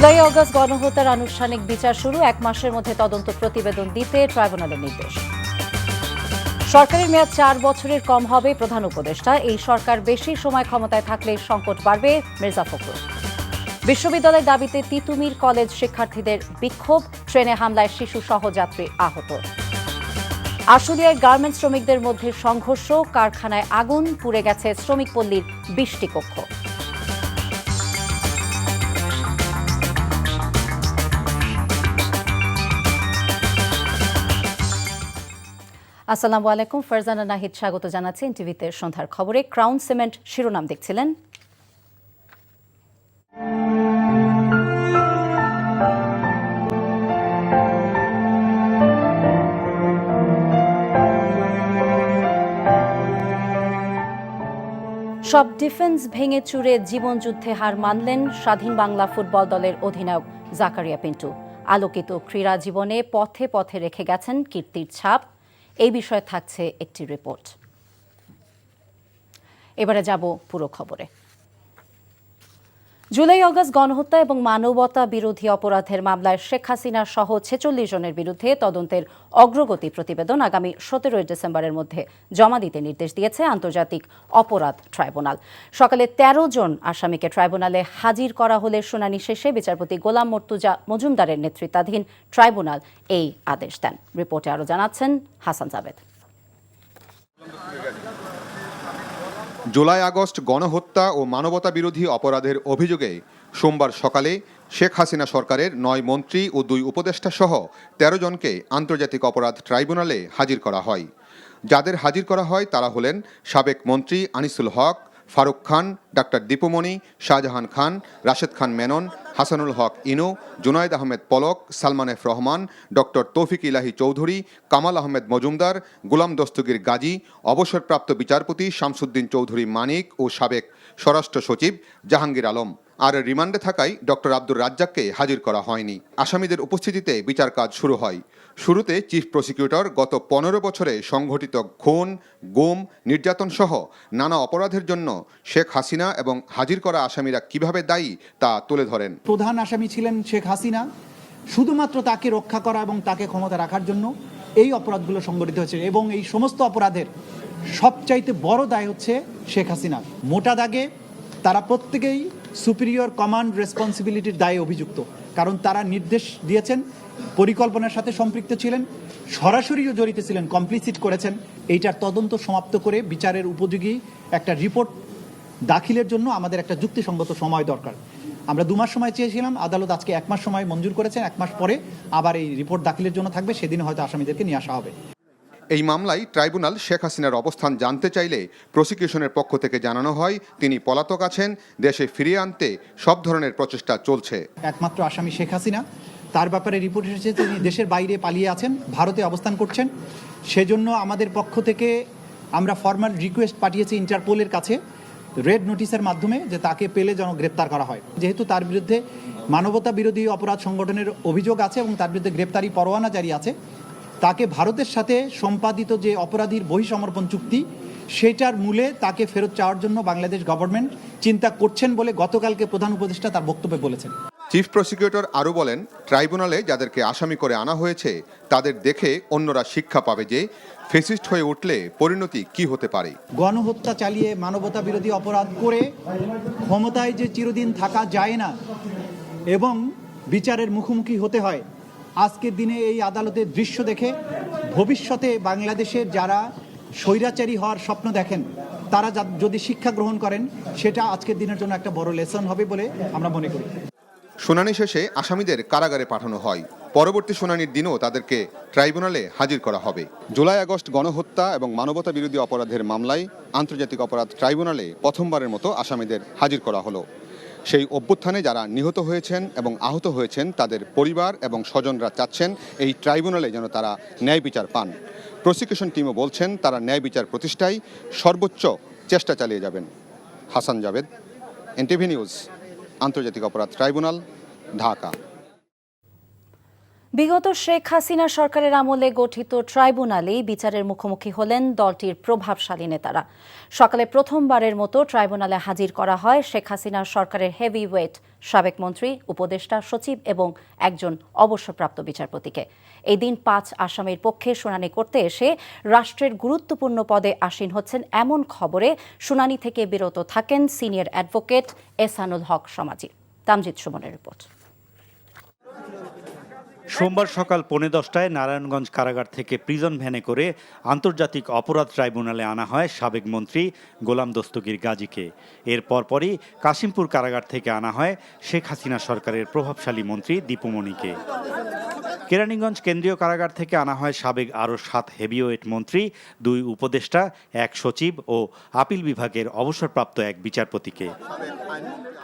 July August গণহত্যার আনুষ্ঠানিক বিচার শুরু, 1 মাসের মধ্যে তদন্ত প্রতিবেদন দিতে ট্রাইব্যুনালের নির্দেশ। সরকারের মেয়াদ 4 বছরের কম হবে, প্রধান উপদেষ্টা। এই সরকার বেশি সময় ক্ষমতায় থাকলে সংকট বাড়বে, মির্জা ফখরুল। বিশ্ববিদ্যালয়ের দাবিতে তিতুমির কলেজ শিক্ষার্থীদের বিক্ষোভ, ট্রেনে হামলায় শিশু সহযাত্রী আহত। আশুলিয়ায় গার্মেন্টস শ্রমিকদের মধ্যে সংঘর্ষ, কারখানায় আগুন, পুড়ে গেছে শ্রমিক পল্লীর 20টি কক্ষ। আসসালামু আলাইকুম, ফারজানা নাহিদ স্বাগত জানাচ্ছি এনটিভিতে সন্ধ্যার খবরে। ক্রাউন সিমেন্ট শিরোনাম দেখছিলেন। সব ডিফেন্স ভেঙে চুরে জীবনযুদ্ধে হার মানলেন স্বাধীন বাংলা ফুটবল দলের অধিনায়ক জাকারিয়া পিন্টু। আলোকিত ক্রীড়া জীবনে পথে পথে রেখে গেছেন কীর্তির ছাপ। এই বিষয়ে থাকছে একটি রিপোর্ট। এবারে যাব পুরো খবরে। জুলাই অগস্ট গণহত্যা এবং মানবতা বিরোধী অপরাধের মামলায় শেখ হাসিনা সহ 46 জনের বিরুদ্ধে তদন্তের অগ্রগতি প্রতিবেদন আগামী 17 ডিসেম্বরের মধ্যে জমা দিতে নির্দেশ দিয়েছে আন্তর্জাতিক অপরাধ ট্রাইব্যুনাল। সকালে 13 জন আসামিকে ট্রাইব্যুনালে হাজির করা হলে শুনানি শেষে বিচারপতি গোলাম মর্তুজা মজুমদারের নেতৃত্বাধীন ট্রাইব্যুনাল এই আদেশ দেন। রিপোর্টে আরও জানাচ্ছেন হাসান জাবেদ। জুলাই আগস্ট গণহত্যা ও মানবতা বিরোধী অপরাধের অভিযোগে সোমবার সকালে শেখ হাসিনা সরকারের 9 মন্ত্রী ও 2 উপদেষ্টা সহ 13 জনকে আন্তর্জাতিক অপরাধ ট্রাইব্যুনালে হাজির করা হয়। যাদের হাজির করা হয় তারা হলেন সাবেক মন্ত্রী আনিসুল হক, ফারুক খান, ডাক্তার দীপুমণি, শাহজাহান খান, রাশেদ খান মেনন, হাসানুল হক ইনু, জুনায়েদ আহমেদ পলক, সালমান এফ রহমান, ডক্টর তৌফিক ইলাহি চৌধুরী, কামাল আহমেদ মজুমদার, গোলাম দস্তগীর গাজী, অবসরপ্রাপ্ত বিচারপতি শামসুদ্দিন চৌধুরী মানিক ও সাবেক স্বরাষ্ট্র সচিব জাহাঙ্গীর আলম। আর রিমান্ডে থাকায় ডক্টর আব্দুর রাজ্জাককে হাজির করা হয়নি। আসামিদের উপস্থিতিতে বিচার কাজ শুরু হয়। শুরুতে চিফ প্রসিকিউটর গত 15 বছরে সংঘটিত খুন, গুম, নির্যাতন সহ নানা অপরাধের জন্য শেখ হাসিনা এবং হাজির করা আসামিরা কিভাবে দায়ী তা তুলে ধরেন। প্রধান আসামি ছিলেন শেখ হাসিনা, শুধুমাত্র তাকে রক্ষা করা এবং তাকে ক্ষমতা রাখার জন্য এই অপরাধগুলো সংঘটিত হয়েছে এবং এই সমস্ত অপরাধের সবচাইতে বড় দায় হচ্ছে শেখ হাসিনা। মোটা দাগে তারা প্রত্যেকেই সুপিরিয়র কমান্ড রেসপন্সিবিলিটির দায়ে অভিযুক্ত, কারণ তারা নির্দেশ দিয়েছেন, পরিকল্পনার সাথে সম্পৃক্ত ছিলেন, সরাসরিও জড়িত ছিলেন, কমপ্লিসিট করেছেন। এইটার তদন্ত সমাপ্ত করে বিচারের উপযোগী একটা রিপোর্ট দাখিলের জন্য আমাদের একটা যুক্তিসঙ্গত সময় দরকার। আমরা 2 মাস সময় চেয়েছিলাম, আদালত আজকে 1 মাস সময় মঞ্জুর করেছেন। 1 মাস পরে আবার এই রিপোর্ট দাখিলের জন্য থাকবে, সেদিন হয়তো আসামিদেরকে নিয়ে আসা হবে। এই মামলায় ট্রাইব্যুনাল শেখ হাসিনার অবস্থান জানতে চাইলে প্রসিকিউশনের পক্ষ থেকে জানানো হয় তিনি পলাতক আছেন, দেশে ফিরিয়ে আনতে সব ধরনের প্রচেষ্টা চলছে। একমাত্র আসামি শেখ হাসিনা, তার ব্যাপারে রিপোর্ট এসেছে তিনি দেশের বাইরে পালিয়ে আছেন, ভারতে অবস্থান করছেন। সেজন্য আমাদের পক্ষ থেকে আমরা ফরমাল রিকোয়েস্ট পাঠিয়েছি ইন্টারপোলের কাছে রেড নোটিশের মাধ্যমে, যে তাকে পেলে যেন গ্রেপ্তার করা হয়। যেহেতু তার বিরুদ্ধে মানবতা বিরোধী অপরাধ সংগঠনের অভিযোগ আছে এবং তার বিরুদ্ধে গ্রেপ্তারি পরোয়ানা জারি আছে, তাকে ভারতের সাথে সম্পাদিত যে অপরাধীর বহিঃসমর্পণ চুক্তি, সেটার মূলে তাকে ফেরত চাওয়ার জন্য বাংলাদেশ গভর্নমেন্ট চিন্তা করছেন বলে গতকালকে প্রধান উপদেষ্টা তার বক্তব্যে বলেছেন। চিফ প্রসিকিউটর আরও বলেন, ট্রাইব্যুনালে যাদেরকে আসামি করে আনা হয়েছে তাদের দেখে অন্যরা শিক্ষা পাবে যে ফেসিস্ট হয়ে উঠলে পরিণতি কি হতে পারে। গণহত্যা চালিয়ে মানবতা বিরোধী অপরাধ করে ক্ষমতায় যে চিরদিন থাকা যায় না এবং বিচারের মুখোমুখি হতে হয়, আজকের দিনে এই আদালতের দৃশ্য দেখে ভবিষ্যতে বাংলাদেশের যারা স্বৈরাচারী হওয়ার স্বপ্ন দেখেন তারা যদি শিক্ষা গ্রহণ করেন, সেটা আজকের দিনের জন্য একটা বড় লেসন হবে বলে আমরা মনে করি। শুনানি শেষে আসামিদের কারাগারে পাঠানো হয়। পরবর্তী শুনানির দিনও তাদেরকে ট্রাইব্যুনালে হাজির করা হবে। জুলাই আগস্ট গণহত্যা এবং মানবতা বিরোধী অপরাধের মামলায় আন্তর্জাতিক অপরাধ ট্রাইব্যুনালে প্রথমবারের মতো আসামিদের হাজির করা হলো। সেই অভ্যুত্থানে যারা নিহত হয়েছেন এবং আহত হয়েছেন তাদের পরিবার এবং স্বজনরা চাচ্ছেন এই ট্রাইব্যুনালে যেন তারা ন্যায় বিচার পান। প্রসিকিউশন টিমও বলছেন তারা ন্যায় বিচার প্রতিষ্ঠায় সর্বোচ্চ চেষ্টা চালিয়ে যাবেন। হাসান জাবেদ, এনটিভি নিউজ, আন্তর্জাতিক অপরাধ ট্রাইব্যুনাল, ঢাকা। বিগত শেখ হাসিনা সরকারের আমলে গঠিত ট্রাইব্যুনালেই বিচারের মুখোমুখি হলেন দলটির প্রভাবশালী নেতারা। সকালে প্রথমবারের মতো ট্রাইব্যুনালে হাজির করা হয় শেখ হাসিনা সরকারের হেভিওয়েট সাবেক মন্ত্রী, উপদেষ্টা, সচিব এবং একজন অবসরপ্রাপ্ত বিচারপতিকে। এই দিন 5 আসামির পক্ষে শুনানি করতে এসে রাষ্ট্রের গুরুত্বপূর্ণ পদে আসীন হচ্ছেন এমন খবরে শুনানি থেকে বিরত থাকেন সিনিয়র অ্যাডভোকেট এহসানুল হক সমাজি। তামজিদ সুমনের রিপোর্ট। সোমবার সকাল 10:15টায় নারায়ণগঞ্জ কারাগার থেকে প্রিজন ভ্যানে করে আন্তর্জাতিক অপরাধ ট্রাইব্যুনালে আনা হয় সাবেক মন্ত্রী গোলাম দস্তগীর গাজীকে। এর পরপরই কাশিমপুর কারাগার থেকে আনা হয় শেখ হাসিনা সরকারের প্রভাবশালী মন্ত্রী দীপুমণিকে। কেরানীগঞ্জ কেন্দ্রীয় কারাগার থেকে আনা হয় সাবেক আরও 7 হেভিওয়েট মন্ত্রী, 2 উপদেষ্টা, 1 সচিব ও আপিল বিভাগের অবসরপ্রাপ্ত 1 বিচারপতিকে।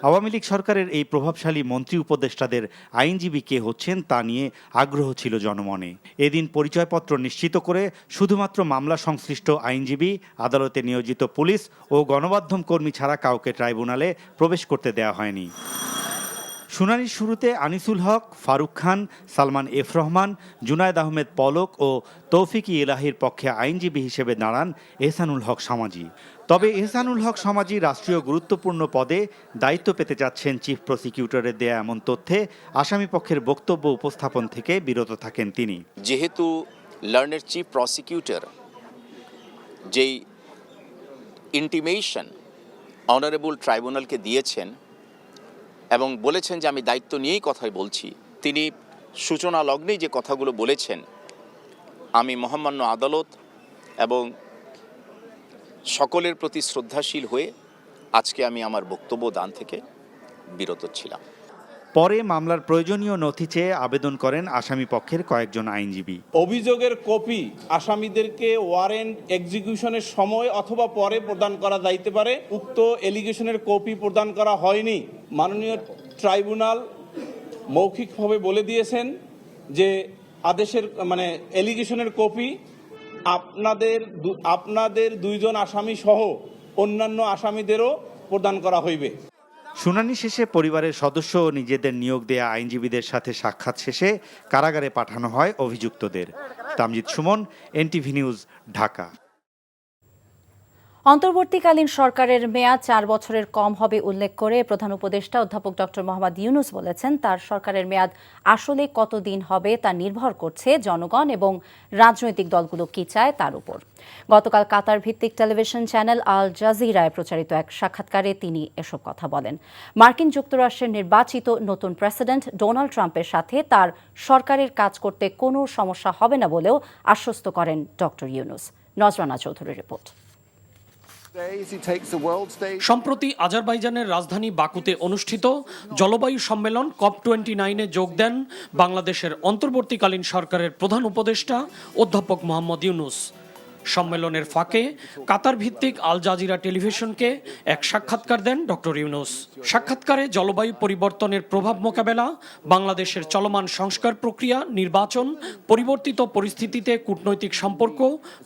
আওয়ামী লীগ সরকারের এই প্রভাবশালী মন্ত্রী উপদেষ্টাদের আইনজীবী কে হচ্ছেন তা নিয়ে আগ্রহ ছিল জনমনে। এদিন পরিচয়পত্র নিশ্চিত করে শুধুমাত্র মামলা সংশ্লিষ্ট আইনজীবী, আদালতে নিয়োজিত পুলিশ ও গণমাধ্যম কর্মী ছাড়া কাউকে ট্রাইব্যুনালে প্রবেশ করতে দেওয়া হয়নি। শুনানির শুরুতে আনিসুল হক, ফারুক খান, সালমান এফ রহমান, জুনায়েদ আহমেদ পলক ও তৌফিক-ই ইলাহির পক্ষে আইনজীবী হিসেবে দাঁড়ান এহসানুল হক সমাজি। তবে এহসানুল হক সমাজি রাষ্ট্রীয় গুরুত্বপূর্ণ পদে দায়িত্ব পেতে যাচ্ছেন চিফ প্রসিকিউটরের দেয়া এমন তথ্যে আসামি পক্ষের বক্তব্য উপস্থাপন থেকে বিরত থাকেন তিনি। যেহেতু লার্নের চিফ প্রসিকিউটর যেই ইন্টিমেশন অনারেবল ট্রাইব্যুনালকে দিয়েছেন এবং বলেছেন যে আমি দায়িত্ব নিয়েই কথাই বলছি, তিনি সূচনা লগ্নেই যে কথাগুলো বলেছেন, আমি মহামান্য আদালত এবং সকলের প্রতি শ্রদ্ধাশীল হয়ে আজকে আমি আমার বক্তব্য দান থেকে বিরত ছিলাম। পরে মামলার প্রয়োজনীয় নথি চেয়ে আবেদন করেন আসামি পক্ষের কয়েকজন আইনজীবী। অভিযোগের কপি আসামিদেরকে ওয়ারেন্ট এক্সিকিউশনের সময় অথবা পরে প্রদান করা যাইতে পারে। উক্ত এলিগেশনের কপি প্রদান করা হয়নি। মাননীয় ট্রাইব্যুনাল মৌখিকভাবে বলে দিয়েছেন যে আদেশের এলিগেশনের কপি আপনাদের 2 জন আসামি সহ অন্যান্য আসামিদেরও প্রদান করা হইবে। শুনানি শেষে পরিবারের সদস্য ও নিজেদের নিয়োগ দেয়া আইনজীবীদের সাথে সাক্ষাৎ শেষে কারাগারে পাঠানো হয় অভিযুক্তদের। Tamjid Suman, NTV news, Dhaka. অন্তর্বর্তীকালীন সরকারের মেয়াদ 4 বছরের কম হবে উল্লেখ করে প্রধান উপদেষ্টা অধ্যাপক ডক্টর মোহাম্মদ ইউনূস বলেছেন, তার সরকারের মেয়াদ আসলে কতদিন হবে তা নির্ভর করছে জনগণ এবং রাজনৈতিক দলগুলো কি চায় তার উপর। গতকাল কাতার ভিত্তিক টেলিভিশন চ্যানেল আল জাজিরায় প্রচারিত এক সাক্ষাৎকারে তিনি এসব কথা বলেন। মার্কিন যুক্তরাষ্ট্রের নির্বাচিত নতুন প্রেসিডেন্ট ডোনাল্ড ট্রাম্পের সাথে তার সরকারের কাজ করতে কোনো সমস্যা হবে না বলেও আশ্বস্ত করেন ডক্টর ইউনূস। নজরানা চৌধুরীর রিপোর্ট। সম্প্রতি আজারবাইজানের রাজধানী বাকুতে অনুষ্ঠিত জলবায়ু সম্মেলন COP29-এ যোগ দেন বাংলাদেশের অন্তর্বর্তীকালীন সরকারের প্রধান উপদেষ্টা অধ্যাপক মোহাম্মদ ইউনূস। সম্মেলনের ফাঁকে কাতার ভিত্তিক আল জাজিরা টেলিভিশনকে এক সাক্ষাৎকার দেন ডক্টর ইউনূস। সাক্ষাৎকারে জলবায়ু পরিবর্তনের প্রভাব মোকাবেলা, বাংলাদেশের চলমান সংস্কার প্রক্রিয়া, নির্বাচন, পরিবর্তিত পরিস্থিতিতে কূটনৈতিক সম্পর্ক,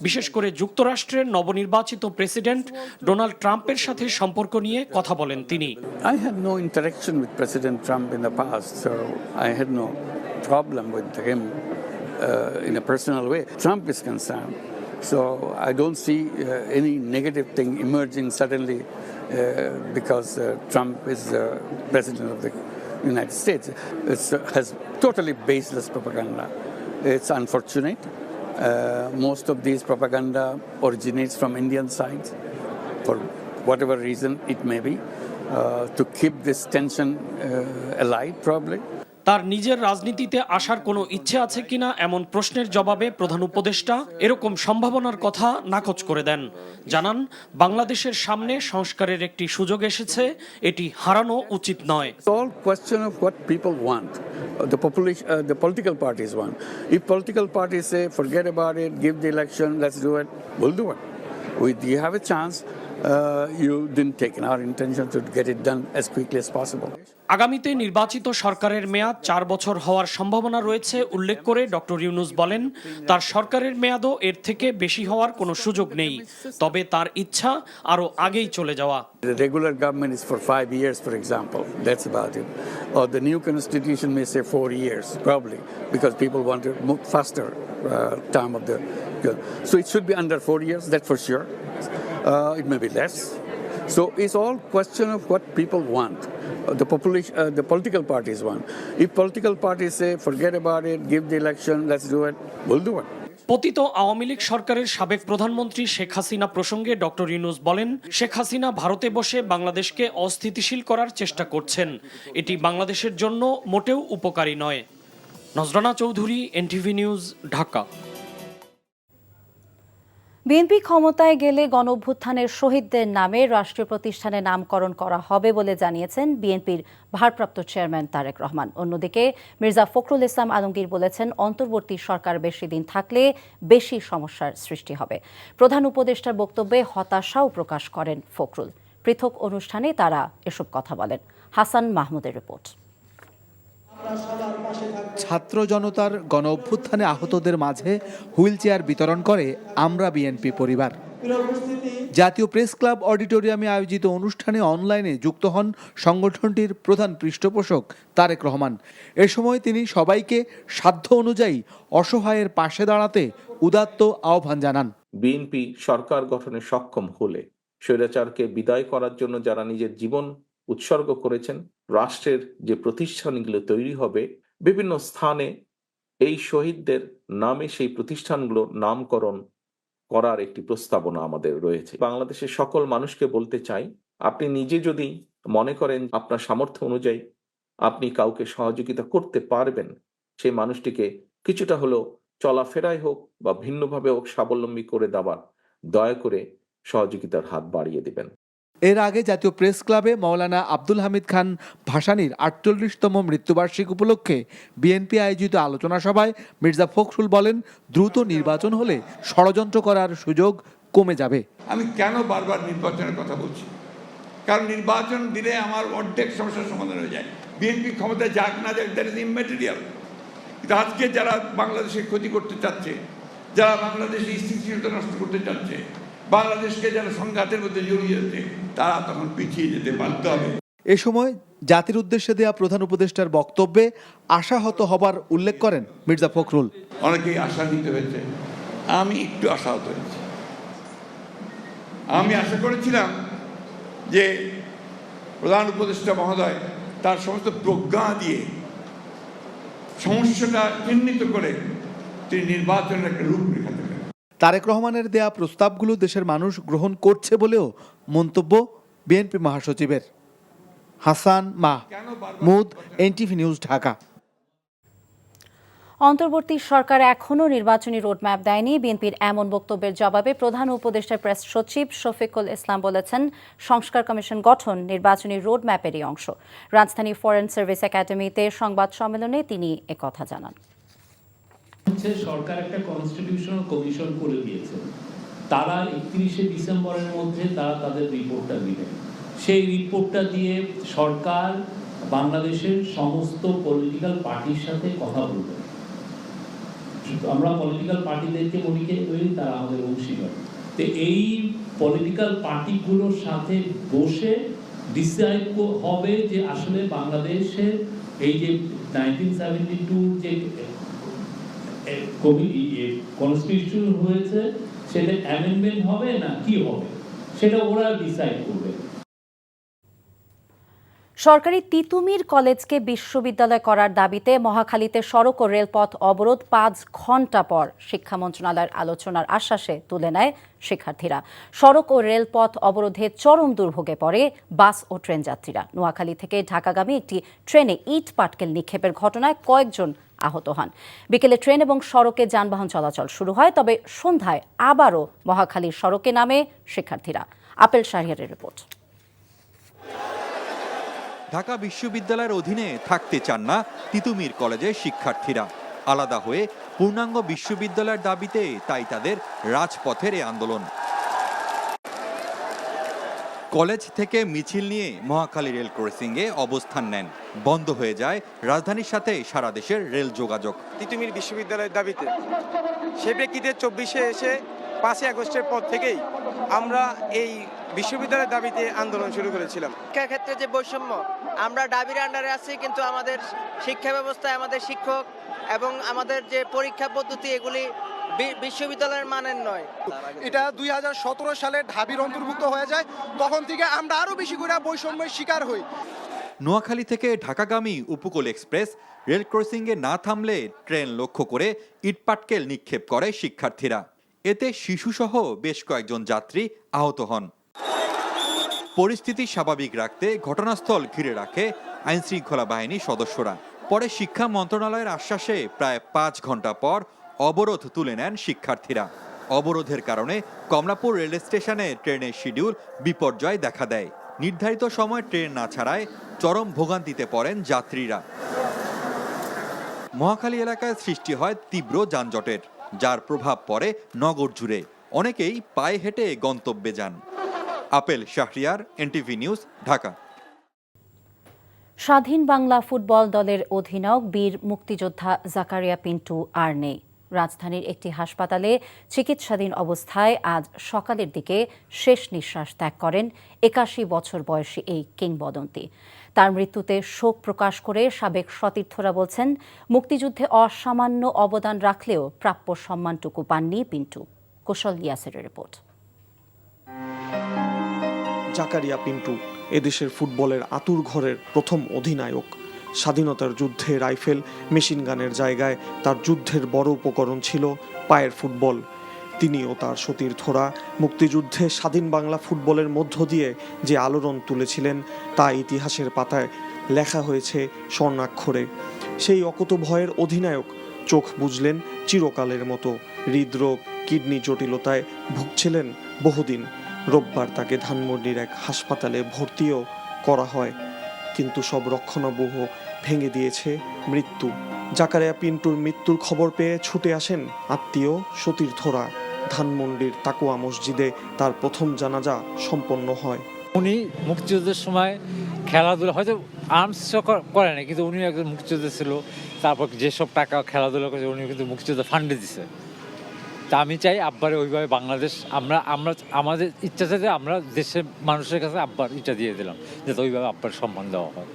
বিশেষ করে যুক্তরাষ্ট্রের নবনির্বাচিত প্রেসিডেন্ট ডোনাল্ড ট্রাম্পের সাথে সম্পর্ক নিয়ে কথা বলেন তিনি। I had no interaction with President Trump in the past, so I had no problem with him in a personal way. Trump is concerned. So I don't see any negative thing emerging suddenly because Trump is the president of the United States. It has totally baseless propaganda. It's unfortunate. Most of these propaganda originates from Indian side for whatever reason it may be, to keep this tension alive probably. তার নিজের রাজনীতিতে আসার কোনো ইচ্ছে আছে কিনা এমন প্রশ্নের জবাবে প্রধান উপদেষ্টা এরকম সম্ভাবনার কথা নাকচ করে দেন। জানান, বাংলাদেশের সামনে সংস্কারের একটি সুযোগ এসেছে, এটি হারানো উচিত নয়। It's all question of what people want. The political parties want. If political parties say forget about it, give the election, let's do it, we'll do it. We have a chance you didn't take. Our intention to get it done as quickly as possible. আগামীতে নির্বাচিত সরকারের মেয়াদ 4 বছর হওয়ার সম্ভাবনা রয়েছে উল্লেখ করে ডক্টর ইউনূস বলেন, তার সরকারের মেয়াদও এর থেকে বেশি হওয়ার কোনো সুযোগ নেই, তবে তার ইচ্ছা আরও আগেই চলে যাওয়া। The regular government is for 5 years, for example. That's about it. Or the new constitution may say 4 years, probably, because people want to move faster term of the. So it should be under 4 years, that's for sure. It may be less. So it's all question of what people want. The population, the political parties want. If political parties say, forget about it, give the election, let's do it, we'll do it. পতিত আওয়ামী লীগ সরকারের সাবেক প্রধানমন্ত্রী শেখ হাসিনা প্রসঙ্গে doctor Yunus বলেন, শেখ হাসিনা ভারতে বসে বাংলাদেশকে অস্থিতিশীল করার চেষ্টা করছেন। এটি বাংলাদেশের জন্য মোটেও উপকারী নয়। Nazrana Chowdhury, NTV news, Dhaka. BNP ক্ষমতায় গেলে গণঅভ্যুত্থানের শহীদদের নামে রাষ্ট্রীয় প্রতিষ্ঠানের নামকরণ করা হবে বলে জানিয়েছেন বিএনপির ভারপ্রাপ্ত চেয়ারম্যান তারেক রহমান। অন্যদিকে মির্জা ফখরুল ইসলাম আলমগীর বলেছেন, অন্তর্বর্তী সরকার বেশি দিন থাকলে বেশি সমস্যার সৃষ্টি হবে। প্রধান উপদেষ্টার বক্তব্যে হতাশাও প্রকাশ করেন ফখরুল। পৃথক অনুষ্ঠানে তারা এসব কথা বলেন। হাসান মাহমুদের রিপোর্ট। ছাত্র জনতার গণ অভ্যুত্থানে আহতদের মাঝে হুইল চেয়ার বিতরণ করে আমরা বিএনপি পরিবার। জাতীয় প্রেস ক্লাব অডিটোরিয়ামে আয়োজিত অনুষ্ঠানে অনলাইনে যুক্ত হন সংগঠনটির প্রধান পৃষ্ঠপোষক তারেক রহমান। এ সময় তিনি সবাইকে সাধ্য অনুযায়ী অসহায়ের পাশে দাঁড়াতে উদাত্ত আহ্বান জানান। বিএনপি সরকার গঠনে সক্ষম হলে স্বৈরাচারকে বিদায় করার জন্য যারা নিজের জীবন উৎসর্গ করেছেন, রাষ্ট্রের যে প্রতিষ্ঠানগুলো তৈরি হবে বিভিন্ন স্থানে, এই শহীদদের নামে সেই প্রতিষ্ঠানগুলো নামকরণ করার একটি প্রস্তাবনা আমাদের রয়েছে। বাংলাদেশের সকল মানুষকে বলতে চাই, আপনি নিজে যদি মনে করেন আপনার সামর্থ্য অনুযায়ী আপনি কাউকে সহযোগিতা করতে পারবেন, সেই মানুষটিকে কিছুটা হলেও চলাফেরায় হোক বা ভিন্নভাবে হোক স্বাবলম্বী করে দেওয়ার দয়া করে সহযোগিতার হাত বাড়িয়ে দেবেন। এর আগে জাতীয় প্রেস ক্লাবে মাওলানা আব্দুল হামিদ খান ভাসানীর ৪৮তম মৃত্যুবার্ষিকী উপলক্ষে বিএনপি আয়োজিত আলোচনা সভায় মির্জা ফখরুল বলেন, দ্রুত নির্বাচন হলে ষড়যন্ত্র করার সুযোগ কমে যাবে। আমি কেন বারবার নির্বাচনের কথা বলছি? কারণ নির্বাচন দিলে আমার অর্ধেক সমস্যার সমাধান হয়ে যায়। বিএনপি ক্ষমতায় যাক না যাক, দ্যাট ইজ ইম্যাটেরিয়াল। কিন্তু আজকে যারা বাংলাদেশের ক্ষতি করতে চাচ্ছে, যারা বাংলাদেশের স্থিতিশীলতা নষ্ট করতে চাচ্ছে, বাংলাদেশকে যারা সংঘাতের মধ্যে জড়িয়ে যাচ্ছে, তারা তখন পিছিয়ে যেতে বাধ্য হবে। এ সময় জাতির উদ্দেশ্যে দেয়া প্রধান উপদেষ্টার বক্তব্যে আশাহত হবার উল্লেখ করেন মির্জা ফখরুল। অনেকেই আশা নিতে হয়েছে, আমি একটু আশাহত হয়েছি। আমি আশা করেছিলাম যে প্রধান উপদেষ্টা মহোদয় তার সমস্ত প্রজ্ঞা দিয়ে সমস্যাটা চিহ্নিত করে তিনি নির্বাচনের একটা রূপরেখা দেবেন। তারেক রহমানের দেয়া প্রস্তাবগুলো দেশের মানুষ গ্রহণ করছে বলেও মন্তব্য বিএনপি মহাসচিবের। Hasan Mahmud, NTV news, Dhaka. অন্তর্বর্তী সরকার এখনও নির্বাচনী রোডম্যাপ দেয়নি। বিএনপির এমন বক্তব্যের জবাবে প্রধান উপদেষ্টার প্রেস সচিব শফিকুল ইসলাম বলেছেন, সংস্কার কমিশন গঠন নির্বাচনী রোডম্যাপেরই অংশ। রাজধানী ফরেন সার্ভিস একাডেমিতে সংবাদ সম্মেলনে তিনি একথা জানান। সরকার একটা কনস্টিটিউশনাল কমিশন করে দিয়েছে, তারা 31শে ডিসেম্বরের মধ্যে তারা তাদের রিপোর্টটা দিবেন। সেই রিপোর্টটা দিয়ে সরকার বাংলাদেশের সমস্ত পলিটিক্যাল পার্টির সাথে কথা বলবে। আমরা পলিটিক্যাল পার্টিদেরকে বলি তারা আমাদের অংশীদার। তো এই পলিটিক্যাল পার্টিগুলোর সাথে বসে ডিসাইড হবে যে আসলে বাংলাদেশের এই যে 1972 যে কনস্টিটিউশন হয়েছে সেটা অ্যামেন্ডমেন্ট হবে না কি হবে সেটা ওরা ডিসাইড করবে। সরকারি তিতুমির কলেজকে বিশ্ববিদ্যালয় করার দাবিতে মহাখালীতে সড়ক ও রেলপথ অবরোধ 5 ঘণ্টা পর শিক্ষা মন্ত্রণালয়ের আলোচনার আশ্বাসে তুলে নেয় শিক্ষার্থীরা। সড়ক ও রেলপথ অবরোধে চরম দুর্ভোগে পড়ে বাস ও ট্রেন যাত্রীরা। নোয়াখালী থেকে ঢাকাগামী একটি ট্রেনে ইট পাটকেল নিক্ষেপের ঘটনায় কয়েকজন আহত হন। বিকেলে ট্রেন এবং সড়কে যানবাহন চলাচল শুরু হয়, তবে সন্ধ্যায় আবারও মহাখালীর সড়কে নামে শিক্ষার্থীরা। Apple শাহরিয়ারের report. ঢাকা বিশ্ববিদ্যালয়ের অধীনে থাকতে চান না তিতুমির কলেজের শিক্ষার্থীরা। আলাদা হয়ে পূর্ণাঙ্গ বিশ্ববিদ্যালয়ের দাবিতে তাই তাদের রাজপথের এই আন্দোলন। কলেজ থেকে মিছিল নিয়ে মহাখালী রেল ক্রসিংয়ে অবস্থান নেন। বন্ধ হয়ে যায় রাজধানীর সাথে সারা দেশের রেল যোগাযোগ। তিতুমির বিশ্ববিদ্যালয়ের দাবিতে সে প্রেক্ষিতে 24-এ এসে 5 আগস্টের পর থেকেই আমরা এই বিশ্ববিদ্যালয়ের দাবিতে আন্দোলন শুরু করেছিলাম। শিক্ষার ক্ষেত্রে যে বৈষম্য, আমরা দাবির আন্ডারে আছি, কিন্তু আমাদের শিক্ষা ব্যবস্থায় আমাদের শিক্ষক এবং আমাদের যে পরীক্ষা পদ্ধতি এগুলি বিশ্ববিদ্যালয়ের মানের নয়। এটা 2017 সালে ঢাবির অন্তর্ভুক্ত হয়ে যায়, তখন থেকে আমরা আরো বেশি করে বৈষম্যের শিকার হই। নোয়াখালী থেকে ঢাকাগামী উপকূল এক্সপ্রেস রেল ক্রসিংয়ে না থামলে ট্রেন লক্ষ্য করে ইটপাটকেল নিক্ষেপ করে শিক্ষার্থীরা। এতে শিশুসহ বেশ কয়েকজন যাত্রী আহত হন। পরিস্থিতি স্বাভাবিক রাখতে ঘটনাস্থল ঘিরে রাখে আইনশৃঙ্খলা বাহিনীর সদস্যরা। পরে শিক্ষা মন্ত্রণালয়ের আশ্বাসে প্রায় 5 ঘন্টা পর অবরোধ তুলে নেন শিক্ষার্থীরা। অবরোধের কারণে কমলাপুর রেল স্টেশনে ট্রেনের শিডিউল বিপর্যয় দেখা দেয়। নির্ধারিত সময় ট্রেন না ছাড়ায় চরম ভোগান্তিতে পড়েন যাত্রীরা। মহাখালী এলাকায় সৃষ্টি হয় তীব্র যানজটের, যার প্রভাব পড়ে নগর জুড়ে। অনেকেই পায়ে হেঁটে গন্তব্যে যান। Apple Shahriar, NTV news, Dhaka. স্বাধীন বাংলা ফুটবল দলের অধিনায়ক বীর মুক্তিযোদ্ধা জাকারিয়া পিন্টু আর নেই। রাজধানীর একটি হাসপাতালে চিকিৎসাধীন অবস্থায় আজ সকালের দিকে শেষ নিঃশ্বাস ত্যাগ করেন 81 বছর বয়সী এই কিংবদন্তি। তার মৃত্যুতে শোক প্রকাশ করে সাবেক সতীর্থরা বলছেন, মুক্তিযুদ্ধে অসামান্য অবদান রাখলেও প্রাপ্য সম্মানটুকু পাননি পিন্টু। কুশল ইয়াসেরের রিপোর্ট। জাকারিয়া পিন্টু এদেশের ফুটবলের আতুর ঘরের প্রথম অধিনায়ক। স্বাধীনতার যুদ্ধে রাইফেল, মেশিনগানের জায়গায় তার যুদ্ধের বড় উপকরণ ছিল পায়ের ফুটবল। তিনি ও তার সতীর্থরা মুক্তিযুদ্ধে স্বাধীন বাংলা ফুটবলের মধ্য দিয়ে যে আলোড়ন তুলেছিলেন তা ইতিহাসের পাতায় লেখা হয়েছে স্বর্ণাক্ষরে। সেই অকুতভয়ের অধিনায়ক চোখ বুঝলেন চিরকালের মতো। হৃদরোগ, কিডনি জটিলতায় ভুগছিলেন বহুদিন। রোববার তাকে ধানমন্ডির এক হাসপাতালে ভর্তিও করা হয়, কিন্তু সব রক্ষণাবেহ ভেঙে দিয়েছে মৃত্যু। জাকারিয়া পিন্টুর মৃত্যুর খবর পেয়ে ছুটে আসেন আত্মীয়, সতীর্থরা। ধানমন্ডির তাকুয়া মসজিদে তার প্রথম জানাজা সম্পন্ন হয়। উনি মুক্তিযুদ্ধের সময় খেলাধুলা হয়তো আর্মস করে না, কিন্তু উনি একজন মুক্তিযোদ্ধা ছিল। তারপর যেসব টাকা খেলাধুলা করেছে উনি কিন্তু মুক্তিযুদ্ধ ফান্ডে দিছে। তা আমি চাই আব্বারে ওইভাবে বাংলাদেশ আমরা আমাদের ইচ্ছা চাইতে আমরা দেশের মানুষের কাছে আব্বার ইচ্ছা দিয়ে দিলাম, যাতে ওইভাবে আব্বার সম্মান দেওয়া হয়।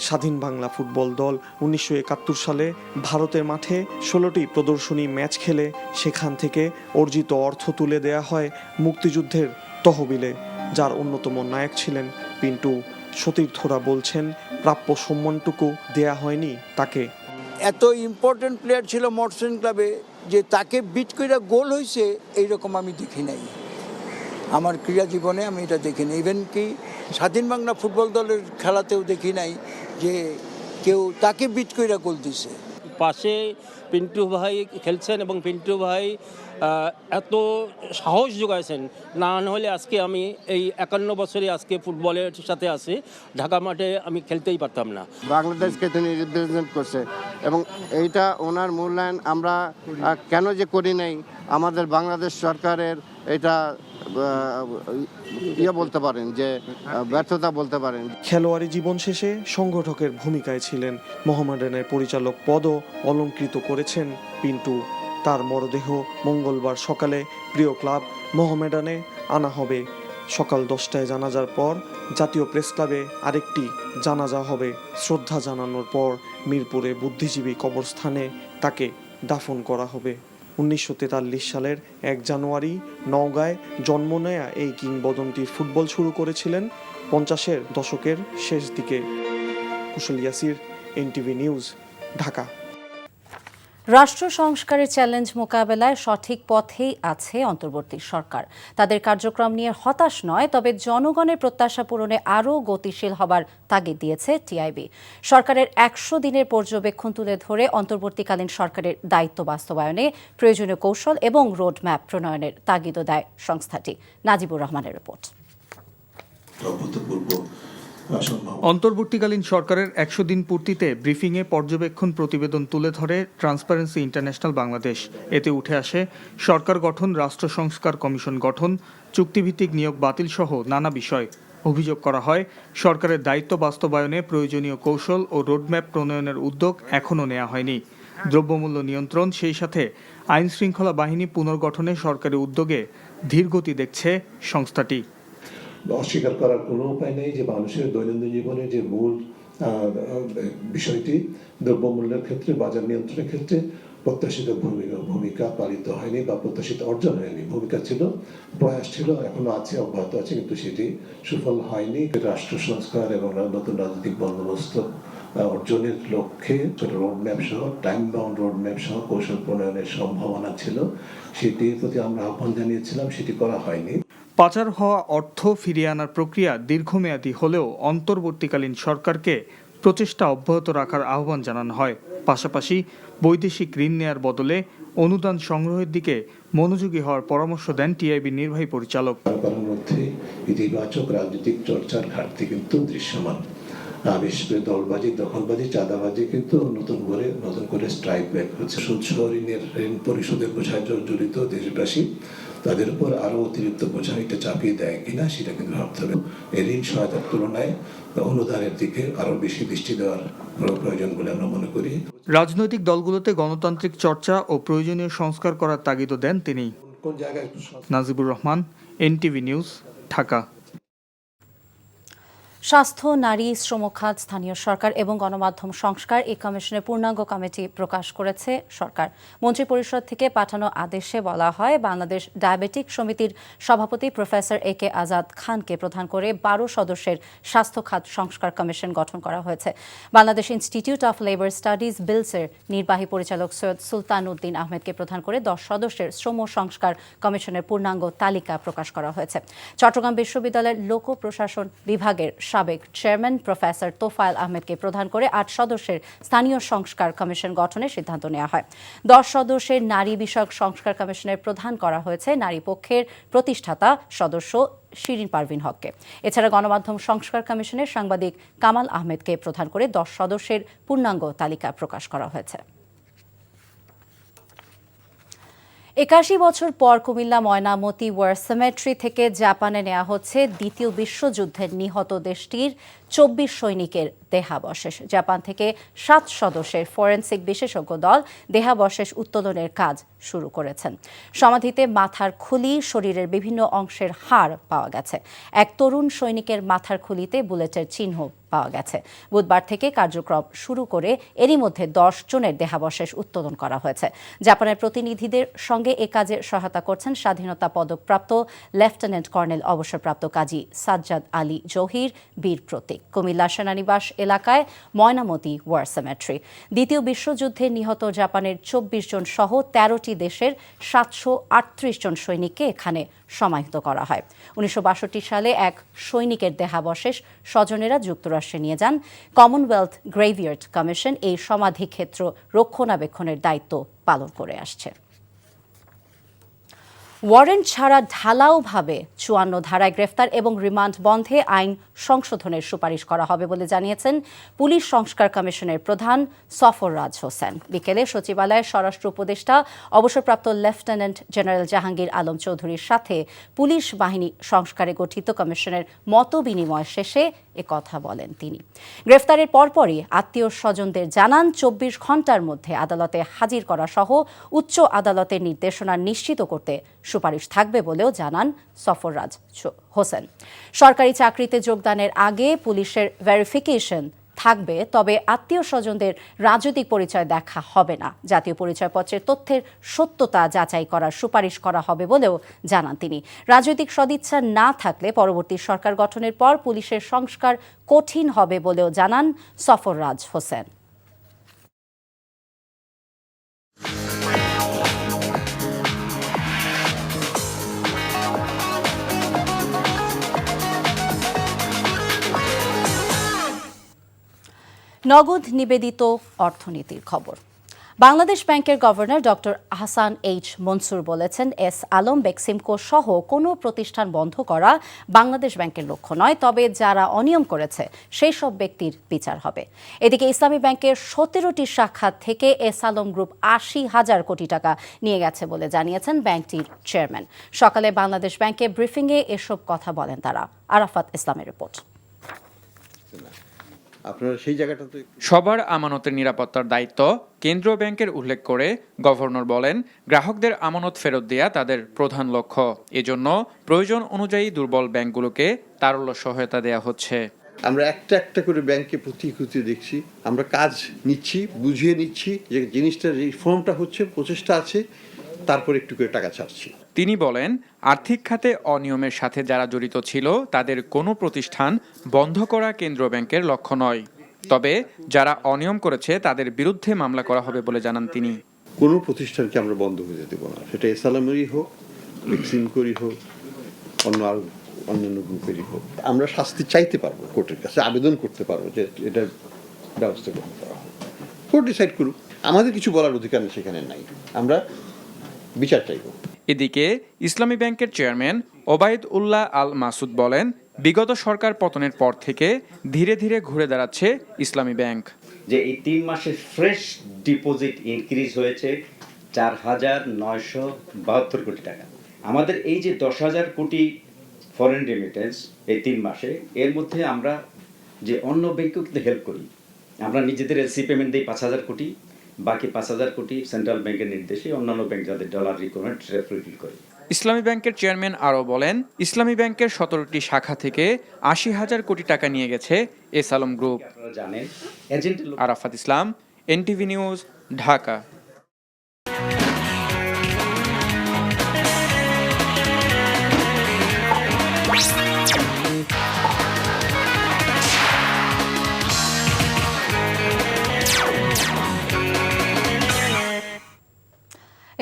স্বাধীন বাংলা ফুটবল দল 1971 সালে ভারতের মাঠে 16টি প্রদর্শনী ম্যাচ খেলে সেখান থেকে অর্জিত অর্থ তুলে দেয়া হয় মুক্তিযুদ্ধের তহবিলে, যার অন্যতম নায়ক ছিলেন পিন্টু। সতীর্থরা বলছেন, প্রাপ্য সম্মানটুকু দেয়া হয়নি তাকে। এত ইম্পর্টেন্ট প্লেয়ার ছিল মর্সেন ক্লাবে যে তাকে বিট করে গোল হয়েছে এইরকম আমি দেখি নাই আমার ক্রীড়া জীবনে। আমি এটা দেখি নাই, ইভেন কি স্বাধীন বাংলা ফুটবল দলের খেলাতেও দেখি নাই যে কেউ তাকে বিট করে গোল দিছে। পাশে পিন্টু ভাই খেলছেন এবং পিন্টু ভাই এত সাহস যোগাইছেন, না হলে আজকে আমি এই 51 বছরে আজকে ফুটবলের সাথে আছি, ঢাকা মাঠে আমি খেলতেই পারতাম না। বাংলাদেশকে তিনি রিপ্রেজেন্ট করছে এবং এইটা ওনার মূল্যায়ন আমরা কেন যে করি নাই, আমাদের বাংলাদেশ সরকারের এটা বলতে পারেন যে ব্যর্থতা বলতে পারেন। খেলোয়াড়ি জীবন শেষে সংগঠকের ভূমিকায় ছিলেন। মোহামেডানের পরিচালক পদও অলংকৃত করেছেন পিন্টু। তার মরদেহ মঙ্গলবার সকালে প্রিয় ক্লাব মোহামেডানে আনা হবে। সকাল 10টায় জানাজার পর জাতীয় প্রেস ক্লাবে আরেকটি জানাজা হবে। শ্রদ্ধা জানানোর পর মিরপুরে বুদ্ধিজীবী কবরস্থানে তাকে দাফন করা হবে। 1943 সালের 1 জানুয়ারি নওগাঁয় জন্ম নেয়া এই কিংবদন্তি ফুটবল শুরু করেছিলেন 50-এর দশকের শেষ দিকে। কুশল ইয়াসির, এনটিভি নিউজ, ঢাকা। রাষ্ট্র সংস্কারের চ্যালেঞ্জ মোকাবেলায় সঠিক পথেই আছে অন্তর্বর্তী সরকার। তাদের কার্যক্রম নিয়ে হতাশ নয়, তবে জনগণের প্রত্যাশা পূরণে আরও গতিশীল হবার তাগিদ দিয়েছে টিআইবি। সরকারের 100 দিনের পর্যবেক্ষণ তুলে ধরে অন্তর্বর্তীকালীন সরকারের দায়িত্ব বাস্তবায়নে প্রয়োজনীয় কৌশল এবং রোডম্যাপ প্রণয়নের তাগিদও দেয় সংস্থাটি। নাজিবুর রহমানের রিপোর্ট। অন্তর্বর্তীকালীন সরকারের 100 দিন পূর্তিতে ব্রিফিংয়ে পর্যবেক্ষণ প্রতিবেদন তুলে ধরে ট্রান্সপারেন্সি ইন্টারন্যাশনাল বাংলাদেশ। এতে উঠে আসে সরকার গঠন, রাষ্ট্র সংস্কার কমিশন গঠন, চুক্তিভিত্তিক নিয়োগ বাতিল সহ নানা বিষয়। অভিযোগ করা হয়, সরকারের দায়িত্ব বাস্তবায়নে প্রয়োজনীয় কৌশল ও রোডম্যাপ প্রণয়নের উদ্যোগ এখনও নেওয়া হয়নি। দ্রব্যমূল্য নিয়ন্ত্রণ, সেই সাথে আইন শৃঙ্খলা বাহিনী পুনর্গঠনে সরকারি উদ্যোগে ধীরগতি দেখছে সংস্থাটি। অস্বীকার করার কোনো উপায় নেই যে মানুষের দৈনন্দিন জীবনে যে মূল বিষয়টি দ্রব্যমূল্যের ক্ষেত্রে, বাজার নিয়ন্ত্রণের ক্ষেত্রে প্রত্যাশিত ভূমিকা পালিত হয়নি বা প্রত্যাশিত অর্জন হয়নি। ভূমিকা ছিল, প্রয়াস ছিল, এখনো আছে, অব্যাহত আছে, কিন্তু সেটি সুফল হয়নি। রাষ্ট্র সংস্কার এবং নতুন রাজনৈতিক বন্দোবস্ত অর্জনের লক্ষ্যে রোডম্যাপ সহ, টাইম বাউন্ড রোডম্যাপ সহ কৌশল প্রণয়নের সম্ভাবনা ছিল। সেটির প্রতি আমরা আহ্বান জানিয়েছিলাম, সেটি করা হয়নি। পাচার হওয়া অর্থ ফিরিয়ে আনার প্রক্রিয়া দীর্ঘমেয়াদী হলেও অন্তর্বর্তীকালীন সরকারকে প্রচেষ্টা অব্যাহত রাখার আহ্বান জানানো হয়। পাশাপাশি বৈদেশিক ঋণ নেয়ার বদলে অনুদান সংগ্রহের দিকে মনোযোগী হওয়ার পরামর্শ দেন টিআইবির নির্বাহী পরিচালক। সরকারের মধ্যে ইতিবাচক রাজনৈতিক চর্চার ঘাটতি কিন্তু দৃশ্যমান। বিশেষ করে দলবাজি, দখলবাজি, চাঁদাবাজি কিন্তু নতুন করে স্ট্রাইক ব্যাক হচ্ছে। সুদসহ ঋণ পরিশোধের বোঝায় জড়িত দেশবাসী, তাদের উপর আরো অতিরিক্ত বোঝা এটা চাপিয়ে দেয় কিনা সেটা কিন্তু ভাবতে হবে। এই ঋণ সহায়তার তুলনায় অনুদানের দিকে আরো বেশি দৃষ্টি দেওয়ার প্রয়োজন বলে আমরা মনে করি। রাজনৈতিক দলগুলোতে গণতান্ত্রিক চর্চা ও প্রয়োজনীয় সংস্কার করার তাগিদও দেন তিনি। Najibur Rahman, NTV news, Dhaka. স্বাস্থ্য, নারী, শ্রম খাত, স্থানীয় সরকার এবং গণমাধ্যম সংস্কার এই কমিশনের পূর্ণাঙ্গ কমিটি প্রকাশ করেছে সরকার। মন্ত্রিপরিষদ থেকে পাঠানো আদেশে বলা হয়, বাংলাদেশ ডায়াবেটিক সমিতির সভাপতি প্রফেসর এ কে আজাদ খানকে প্রধান করে 12 সদস্যের স্বাস্থ্য খাত সংস্কার কমিশন গঠন করা হয়েছে। Bangladesh institute of labour studies বিলসের নির্বাহী পরিচালক সৈয়দ সুলতান উদ্দিন আহমেদকে প্রধান করে 10 সদস্যের শ্রম সংস্কার কমিশনের পূর্ণাঙ্গ তালিকা প্রকাশ করা হয়েছে। চট্টগ্রাম বিশ্ববিদ্যালয়ের লোক প্রশাসন বিভাগের সাবেক চেয়ারম্যান প্রফেসর তোফায়েল আহমেদকে প্রধান করে 8 সদস্যের স্থানীয় সংস্কার কমিশন গঠনের সিদ্ধান্ত নেওয়া হয়। 10 সদস্যের নারী বিষয়ক সংস্কার কমিশনের প্রধান করা হয়েছে নারী পক্ষের প্রতিষ্ঠাতা সদস্য শিরিন পারভিন হককে। এছাড়া গণমাধ্যম সংস্কার কমিশনের সাংবাদিক কামাল আহমেদকে প্রধান করে 10 সদস্যের পূর্ণাঙ্গ তালিকা প্রকাশ করা হয়েছে। 81 বছর পর কুমিল্লা ময়নামতি ওয়ার সিমেট্রি থেকে জাপানে নেওয়া হচ্ছে দ্বিতীয় বিশ্বযুদ্ধের নিহত দেশটির 24 সৈনিকের দেহাবশেষ। জাপান থেকে 7 সদস্যের ফরেনসিক বিশেষজ্ঞ দল দেহাবশেষ উত্তোলনের কাজ শুরু করেছেন। সমাধিতে মাথার খুলি, শরীরের বিভিন্ন অংশের হাড় পাওয়া গেছে। এক তরুণ সৈনিকের মাথার খুলিতে বুলেটের চিহ্ন পাওয়া গেছে। বুধবার থেকে কার্যক্রম শুরু করে এরই মধ্যে 10 জনের দেহাবশেষ উত্তোলন করা হয়েছে। জাপানের প্রতিনিধিদের সঙ্গে এ কাজে সহায়তা করছেন স্বাধীনতা পদকপ্রাপ্ত লেফটেন্যান্ট কর্নেল অবসরপ্রাপ্ত কাজী সাজ্জাদ আলী জহির বীর প্রতীক। কুমিল্লা সেনানিবাস এলাকায় ময়নামতি ওয়ার সিমেট্রি। দ্বিতীয় বিশ্বযুদ্ধে নিহত জাপানের 24 জন সহ 13টি দেশের 738 জন সৈনিককে এখানে সমাহিত করা হয়। 1962 সালে এক সৈনিকের দেহাবশেষ স্বজনেরা যুক্তরাষ্ট্রে নিয়ে যান। কমনওয়েলথ গ্রেভিয়ার্ড কমিশন এই সমাধিক্ষেত্র রক্ষণাবেক্ষণের দায়িত্ব পালন করে আসছে। ওয়ারেন্ট ছাড়া ঢালাওভাবে 54 ধারায় গ্রেফতার এবং রিমান্ড বন্ধে আইন সংশোধনের সুপারিশ করা হবে বলে জানিয়েছেন পুলিশ সংস্কার কমিশনের প্রধান সফররাজ হোসেন। বিকেলে সচিবালয়ের স্বরাষ্ট্র উপদেষ্টা অবসরপ্রাপ্ত লেফটেন্যান্ট জেনারেল জাহাঙ্গীর আলম চৌধুরীর সাথে পুলিশ বাহিনী সংস্কারে গঠিত কমিশনের মত বিনিময় শেষে কথা বলেন তিনি। গ্রেফতারের পরপরই আত্মীয় স্বজনদের জানান 24 ঘন্টার মধ্যে আদালতে হাজির করা সহ উচ্চ আদালতের নির্দেশনা নিশ্চিত করতে সুপারিশ থাকবে বলেও জানান সফররাজ হোসেন। সরকারি চাকরিতে যোগদানের আগে পুলিশের ভেরিফিকেশন থাকবে, তবে আত্মীয় স্বজনদের রাজনৈতিক পরিচয় দেখা হবে না। জাতীয় পরিচয়পত্রের তথ্যের সত্যতা যাচাই করার সুপারিশ করা হবে বলেও জানান তিনি। রাজনৈতিক সদিচ্ছা না থাকলে পরবর্তী সরকার গঠনের পর পুলিশের সংস্কার কঠিন হবে বলেও জানান সফররাজ হোসেন। নগদ নিবেদিত অর্থনীতির খবর। বাংলাদেশ ব্যাংকের governor doctor Ahsan H Mansur বলেছেন, এস আলম, বেক্সিমকো সহ কোনো প্রতিষ্ঠান বন্ধ করা বাংলাদেশ ব্যাংকের লক্ষ্য নয়, তবে যারা অনিয়ম করেছে সেই সব ব্যক্তির বিচার হবে। এদিকে ইসলামী ব্যাংকের 17টি শাখা থেকে এস আলম গ্রুপ 80,000 কোটি টাকা নিয়ে গেছে বলে জানিয়েছেন ব্যাংকটির চেয়ারম্যান। সকালে বাংলাদেশ ব্যাংকে ব্রিফিংয়ে এসব কথা বলেন তারা। আরাফাত ইসলামের রিপোর্ট। সবার আমানতের নিরাপত্তার দায়িত্ব কেন্দ্রীয় ব্যাংকের উল্লেখ করে গভর্নর বলেন, গ্রাহকদের আমানত ফেরত দেয়া তাদের প্রধান লক্ষ্য। এজন্য প্রয়োজন অনুযায়ী দুর্বল ব্যাংকগুলোকে তারল্য সহায়তা দেয়া হচ্ছে। আমরা একটা একটা করে ব্যাংকে প্রতি দেখছি, আমরা কাজ নিচ্ছি, বুঝিয়ে নিচ্ছি যে জিনিসটার রিফর্মটা হচ্ছে, প্রচেষ্টা আছে, তারপর একটু করে টাকা ছাড়ছি। তিনি বলেন, আর্থিক খাতে অনিয়মের সাথে যারা জড়িত ছিল তাদের কোনো প্রতিষ্ঠান বন্ধ করা কেন্দ্রীয় ব্যাংকের লক্ষ্য নয়, তবে যারা অনিয়ম করেছে তাদের বিরুদ্ধে মামলা করা হবে বলে জানান তিনি। কোনো প্রতিষ্ঠানকে আমরা বন্ধ হয়ে যেতে দেবো না, সেটা এসআলএমেরই হোক, বেক্সিমকোরই হোক, অন্যান্য গ্রুপেরই হোক। আমরা শাস্তি চাইতে পারবো, কোর্টের কাছে আবেদন করতে পারবো যে এটার ব্যবস্থা গ্রহণ করা হোক, কোর্ট ডিসাইড করুক। আমাদের কিছু বলার অধিকার সেখানে নাই, আমরা বিচার চাইব। এদিকে ইসলামী ব্যাংকের চেয়ারম্যান ওবায়দ উল্লাহ আল মাসুদ বলেন, বিগত সরকার পতনের পর থেকে ধীরে ধীরে ঘুরে দাঁড়াচ্ছে ইসলামী ব্যাংক। যে এই 3 মাসে ফ্রেশ ডিপোজিট ইনক্রিজ হয়েছে 4,972 কোটি টাকা। আমাদের এই যে 10,000 কোটি ফরেন রেমিটেন্স এই 3 মাসে, এর মধ্যে আমরা যে অন্য ব্যাংকেও কিন্তু হেল্প করি। আমরা নিজেদের এলসি পেমেন্ট দিই 5,000 কোটি, বাকি 5,000 কোটি সেন্ট্রাল ব্যাংকের নির্দেশে অন্যান্য ব্যাংক যাদের ডলার রিকোয়ারমেন্ট রিফিল করে। ইসলামী ব্যাংকের চেয়ারম্যান আরও বলেন, ইসলামী ব্যাংকের 17টি শাখা থেকে 80,000 কোটি টাকা নিয়ে গেছে S Alam group. Arafat Islam, NTV news, Dhaka.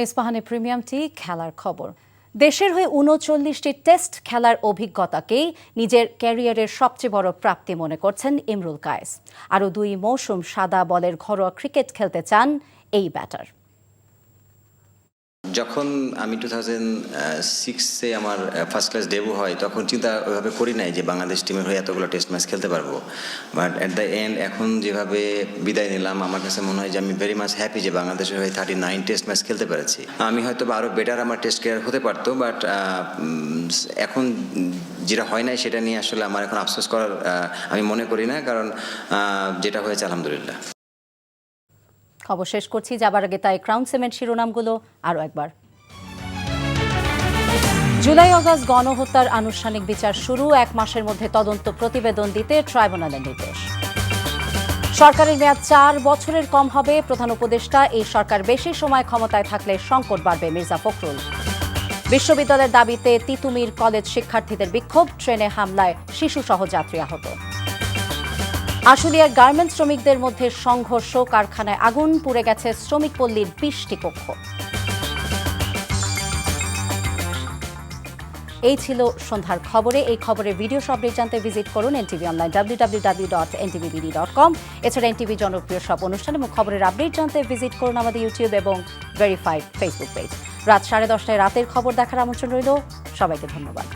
Ispahani premium tea খেলার খবর। দেশের হয়ে 39টি টেস্ট খেলার অভিজ্ঞতাকেই নিজের ক্যারিয়ারের সবচেয়ে বড় প্রাপ্তি মনে করছেন ইমরুল কায়েস। আরও 2 মৌসুম সাদা বলের ঘরোয়া ক্রিকেট খেলতে চান এই ব্যাটার। যখন আমি 2006-এ আমার ফার্স্ট ক্লাস ডেবু হয়, তখন চিন্তা ওইভাবে করি নাই যে বাংলাদেশ টিমের হয়ে এতগুলো টেস্ট ম্যাচ খেলতে পারবো। বাট অ্যাট দ্য এন্ড এখন যেভাবে বিদায় নিলাম, আমার কাছে মনে হয় যে আমি ভেরি মাচ হ্যাপি যে বাংলাদেশের হয়ে 39 টেস্ট ম্যাচ খেলতে পেরেছি। আমি হয়তো আরও বেটার আমার টেস্ট ক্যারিয়ার হতে পারতো, বাট এখন যেটা হয় নাই সেটা নিয়ে আসলে আমার এখন আফসোস করার আমি মনে করি না, কারণ যেটা হয়েছে আলহামদুলিল্লাহ। খবর শেষ করছি, যাবার আগে তাই ক্রাউন সিমেন্ট শিরোনামগুলো আরও একবার। জুলাই আগস্ট গণহত্যার আনুষ্ঠানিক বিচার শুরু, 1 মাসের মধ্যে তদন্ত প্রতিবেদন দিতে ট্রাইব্যুনালের নির্দেশ। সরকারের মেয়াদ 4 বছরের কম হবে, প্রধান উপদেষ্টা। এই সরকার বেশি সময় ক্ষমতায় থাকলে সংকট বাড়বে, মির্জা ফখরুল। বিশ্ববিদ্যালয়ের দাবিতে তিতুমির কলেজ শিক্ষার্থীদের বিক্ষোভ, ট্রেনে হামলায় শিশুসহ যাত্রী আহত। আশুলিয়ার গার্মেন্টস শ্রমিকদের মধ্যে সংঘর্ষ, কারখানায় আগুন, পুড়ে গেছে শ্রমিক পল্লীর 20টি কক্ষ। এই ছিল সন্ধ্যার খবরে। এই খবরের ভিডিও সব জানতে ভিজিট করুন এনটিভি অনলাইন www.ntvbd.com। এছাড়া এনটিভি জনপ্রিয় সব অনুষ্ঠান এবং খবরের আপডেট জানতে ভিজিট করুন আমাদের ইউটিউব এবং ভেরিফাইড ফেসবুক পেজ। রাত 10:30টায় রাতের খবর দেখার আমন্ত্রণ রইল। সবাইকে ধন্যবাদ।